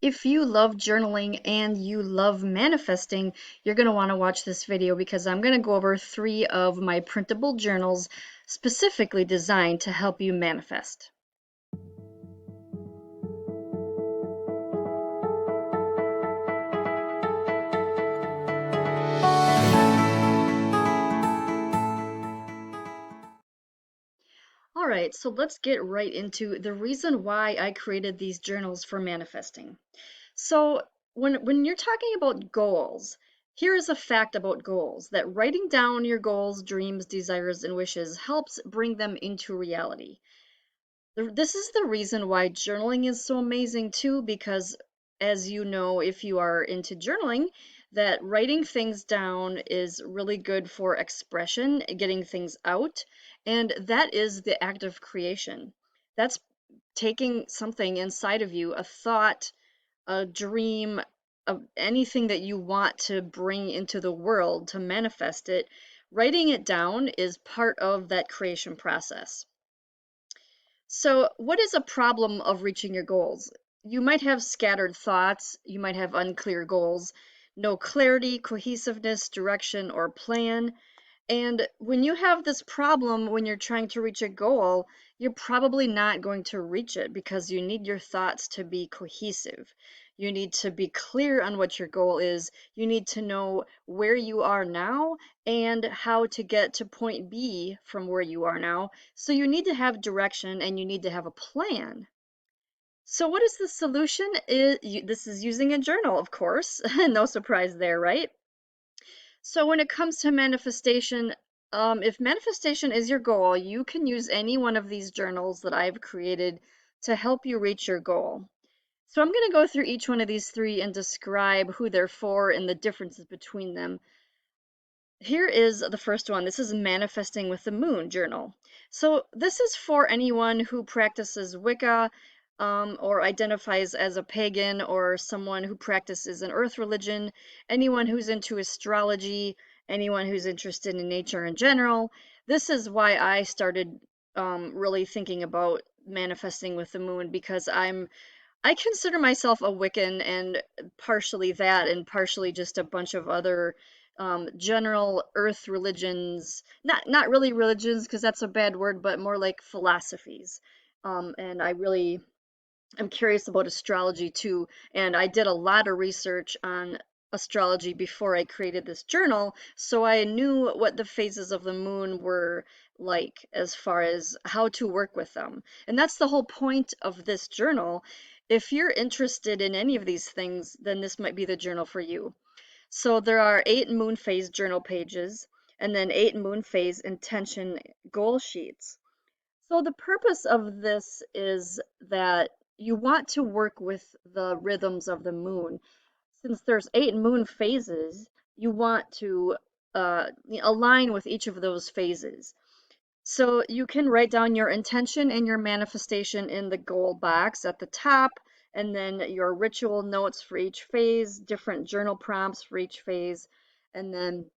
If you love journaling and you love manifesting, you're going to want to watch this video because I'm going to go over 3 of my printable journals specifically designed to help you manifest. All right, so let's get right into the reason why I created these journals for manifesting. So, when you're talking about goals, here is a fact about goals that writing down your goals, dreams, desires, and wishes helps bring them into reality. This is the reason why journaling is so amazing too, because as you know, if you are into journaling, that writing things down is really good for expression, getting things out, and that is the act of creation. That's taking something inside of you, a thought, a dream, of anything that you want to bring into the world to manifest it. Writing it down is part of that creation process. So, what is a problem of reaching your goals? You might have scattered thoughts, you might have unclear goals, no clarity, cohesiveness, direction, or plan. And when you have this problem when you're trying to reach a goal, you're probably not going to reach it because you need your thoughts to be cohesive. You need to be clear on what your goal is. You need to know where you are now and how to get to point B from where you are now. So you need to have direction and you need to have a plan. So what is the solution? This is using a journal, of course. No surprise there, right? So when it comes to manifestation, if manifestation is your goal, you can use any one of these journals that I've created to help you reach your goal. So I'm going to go through each one of these 3 and describe who they're for and the differences between them. Here is the first one. This is Manifesting with the Moon journal. So this is for anyone who practices Wicca, or identifies as a pagan, or someone who practices an earth religion, anyone who's into astrology, anyone who's interested in nature in general. This is why I started really thinking about manifesting with the moon, because I consider myself a Wiccan, and partially that, and partially just a bunch of other general earth religions. Not really religions, because that's a bad word, but more like philosophies. And I really am curious about astrology too. And I did a lot of research on astrology before I created this journal, so I knew what the phases of the moon were like as far as how to work with them. And that's the whole point of this journal. If you're interested in any of these things, then this might be the journal for you. So there are 8 moon phase journal pages and then 8 moon phase intention goal sheets. So the purpose of this is that you want to work with the rhythms of the moon. Since there's 8 moon phases, you want to align with each of those phases. So you can write down your intention and your manifestation in the goal box at the top, and then your ritual notes for each phase, different journal prompts for each phase, and then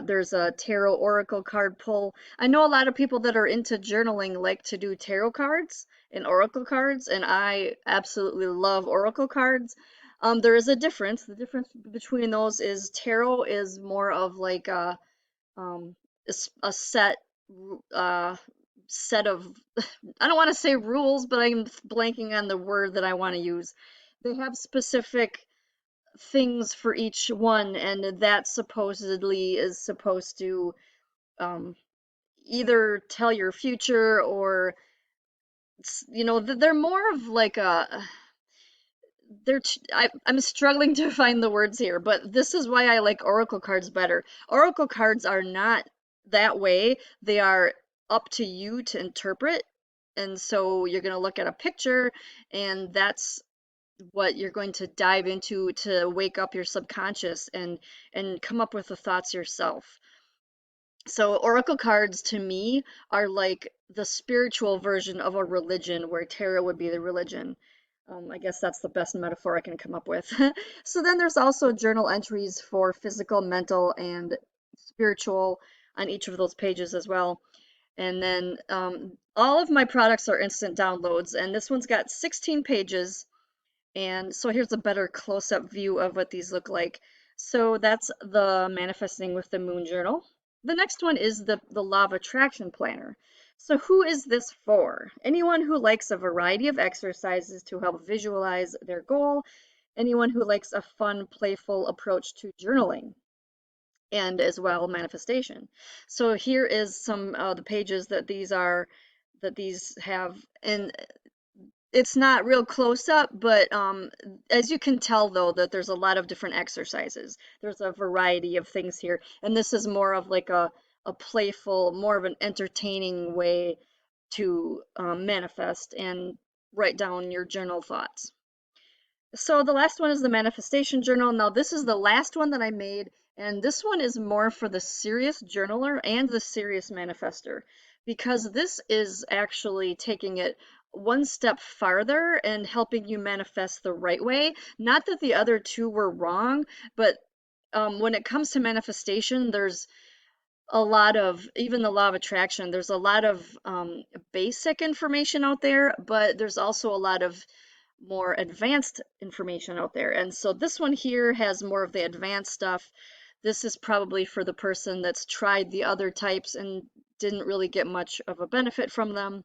there's a tarot oracle card pull. I know a lot of people that are into journaling like to do tarot cards and oracle cards, and I absolutely love oracle cards. There is a difference. The difference between those is tarot is more of like um, a uh, set of, I don't want to say rules, but I'm blanking on the word that I want to use. They have specific things for each one, and that supposedly is supposed to um, either tell your future or they're more of like a I'm struggling to find the words here, but this is why I like oracle cards better. Oracle cards are not that way. They are up to you to interpret, and so you're going to look at a picture, and that's what you're going to dive into to wake up your subconscious and come up with the thoughts yourself. So oracle cards to me are like the spiritual version of a religion, where tarot would be the religion. I guess that's the best metaphor I can come up with. So then there's also journal entries for physical, mental, and spiritual on each of those pages as well. And then all of my products are instant downloads, and this one's got 16 pages, And so here's a better close-up view of what these look like. So that's the Manifesting with the Moon journal. The next one is the Law of Attraction Planner. So who is this for? Anyone who likes a variety of exercises to help visualize their goal, anyone who likes a fun, playful approach to journaling, and as well manifestation. So here is some of the pages that these have, and it's not real close up, but as you can tell though that there's a lot of different exercises. There's a variety of things here, and this is more of like a playful, more of an entertaining way to manifest and write down your journal thoughts. So the last one is the manifestation journal. Now this is the last one that I made, and this one is more for the serious journaler and the serious manifester, because this is actually taking it one step farther and helping you manifest the right way. Not that the other two were wrong, but when it comes to manifestation, there's a lot of, even the law of attraction, there's a lot of basic information out there, but there's also a lot of more advanced information out there. And so this one here has more of the advanced stuff. This is probably for the person that's tried the other types and didn't really get much of a benefit from them.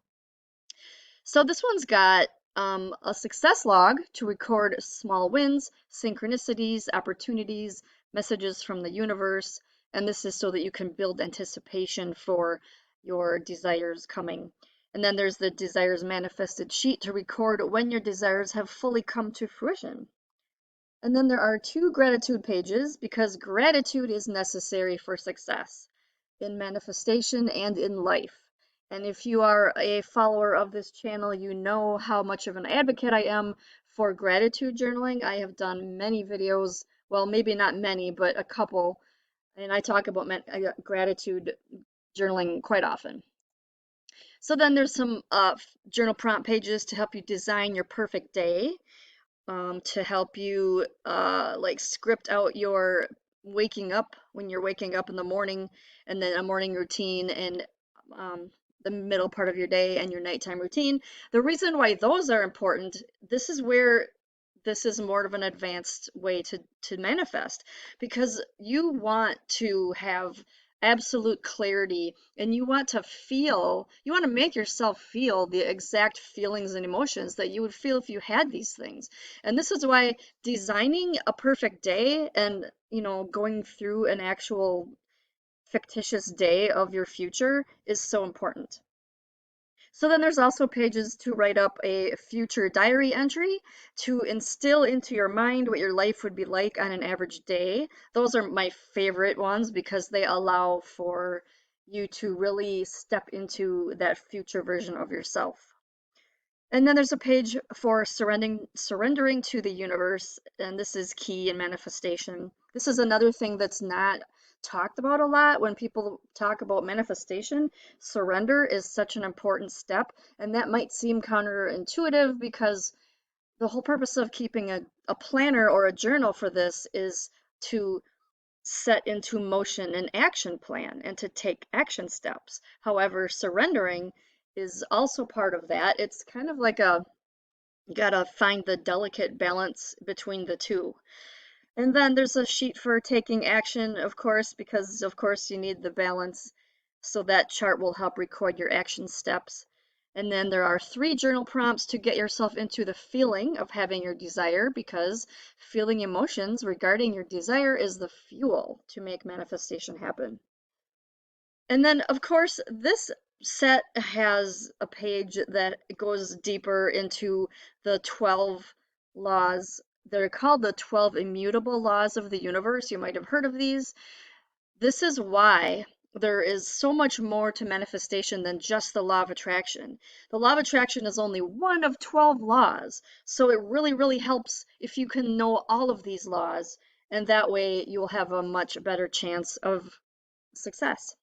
So this one's got a success log to record small wins, synchronicities, opportunities, messages from the universe, and this is so that you can build anticipation for your desires coming. And then there's the desires manifested sheet to record when your desires have fully come to fruition. And then there are two gratitude pages because gratitude is necessary for success in manifestation and in life. And if you are a follower of this channel, you know how much of an advocate I am for gratitude journaling. I have done many videos, well, maybe not many, but a couple, and I talk about gratitude journaling quite often. So then there's some journal prompt pages to help you design your perfect day, to help you like script out your waking up when you're waking up in the morning, and then a morning routine, and um, the middle part of your day and your nighttime routine. The reason why those are important, this is where this is more of an advanced way to manifest, because you want to have absolute clarity, and you want to feel, you want to make yourself feel the exact feelings and emotions that you would feel if you had these things. And this is why designing a perfect day and, you know, going through an actual fictitious day of your future is so important. So then there's also pages to write up a future diary entry to instill into your mind what your life would be like on an average day. Those are my favorite ones because they allow for you to really step into that future version of yourself. And then there's a page for surrendering to the universe, and this is key in manifestation. This is another thing that's not talked about a lot when people talk about manifestation. Surrender is such an important step, and that might seem counterintuitive because the whole purpose of keeping a planner or a journal for this is to set into motion an action plan and to take action steps. However, surrendering is also part of that. It's kind of like a, you gotta find the delicate balance between the two. And then there's a sheet for taking action, of course, because of course you need the balance. So that chart will help record your action steps. And then there are 3 journal prompts to get yourself into the feeling of having your desire, because feeling emotions regarding your desire is the fuel to make manifestation happen. And then, of course, this set has a page that goes deeper into the 12 laws. They're called the 12 immutable laws of the universe. You might have heard of these. This is why there is so much more to manifestation than just the law of attraction. The law of attraction is only one of 12 laws. So it really, really helps if you can know all of these laws, and that way you'll have a much better chance of success.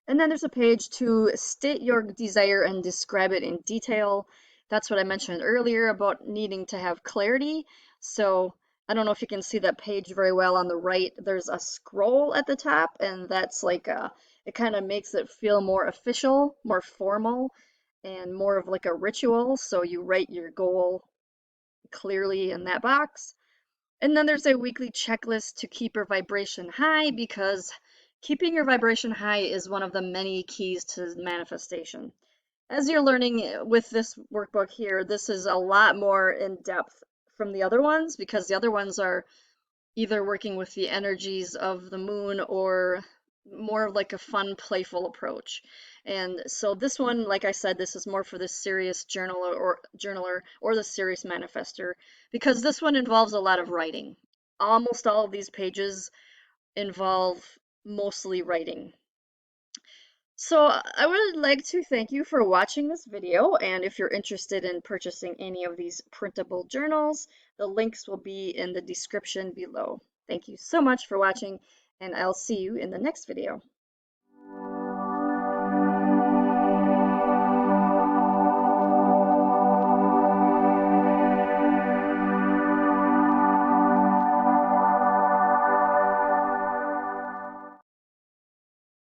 And then there's a page to state your desire and describe it in detail. That's what I mentioned earlier about needing to have clarity. So I don't know if you can see that page very well on the right. There's a scroll at the top, and that's like it kind of makes it feel more official, more formal, and more of like a ritual. So you write your goal clearly in that box. And then there's a weekly checklist to keep your vibration high, because keeping your vibration high is one of the many keys to manifestation. As you're learning with this workbook here, this is a lot more in depth from the other ones, because the other ones are either working with the energies of the moon or more like a fun, playful approach. And so this one, like I said, this is more for the serious journaler or the serious manifester, because this one involves a lot of writing. Almost all of these pages involve mostly writing. So I would like to thank you for watching this video, and if you're interested in purchasing any of these printable journals, the links will be in the description below. Thank you so much for watching, and I'll see you in the next video.